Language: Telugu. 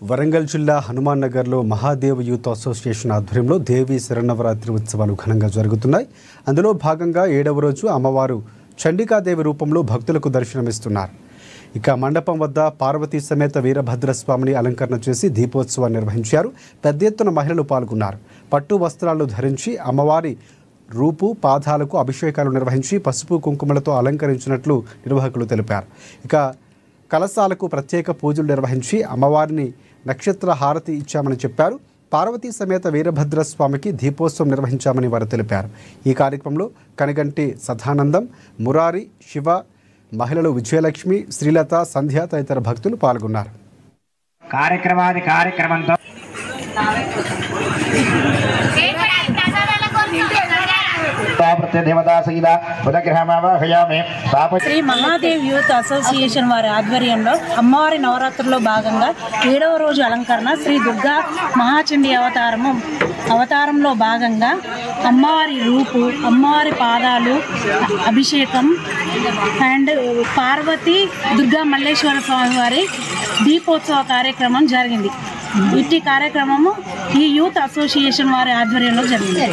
వరంగల్ జిల్లా హనుమాన్ నగర్లో మహాదేవ్ యూత్ అసోసియేషన్ ఆధ్వర్యంలో దేవి శరన్నవరాత్రి ఉత్సవాలు ఘనంగా జరుగుతున్నాయి. అందులో భాగంగా 7వ రోజు అమ్మవారు చండికాదేవి రూపంలో భక్తులకు దర్శనమిస్తున్నారు. ఇక మండపం వద్ద పార్వతీ సమేత వీరభద్రస్వామిని అలంకరణ చేసి దీపోత్సవాన్ని నిర్వహించారు. పెద్ద ఎత్తున మహిళలు పాల్గొన్నారు. పట్టు వస్త్రాలు ధరించి అమ్మవారి రూపు పాదాలకు అభిషేకాలు నిర్వహించి పసుపు కుంకుమలతో అలంకరించినట్లు నిర్వాహకులు తెలిపారు. ఇక కలశాలకు ప్రత్యేక పూజలు నిర్వహించి అమ్మవారిని నక్షత్ర హారతి ఇచ్చామని చెప్పారు. పార్వతీ సమేత వీరభద్రస్వామికి దీపోత్సవం నిర్వహించామని వారు తెలిపారు. ఈ కార్యక్రమంలో కనిగంటి సదానందం, మురారి, శివ, మహిళలు విజయలక్ష్మి, శ్రీలత, సంధ్య తదితర భక్తులు పాల్గొన్నారు. కార్యక్రమంతో శ్రీ మహాదేవ్ యూత్ అసోసియేషన్ వారి ఆధ్వర్యంలో అమ్మవారి నవరాత్రుల్లో భాగంగా 7వ రోజు అలంకరణ శ్రీ దుర్గా మహాచండి అవతారంలో భాగంగా అమ్మవారి రూపు, అమ్మవారి పాదాలు, అభిషేకం అండ్ పార్వతి దుర్గా మల్లేశ్వర స్వామి వారి దీపోత్సవ కార్యక్రమం జరిగింది. ఇట్టి కార్యక్రమము ఈ యూత్ అసోసియేషన్ వారి ఆధ్వర్యంలో జరిగింది.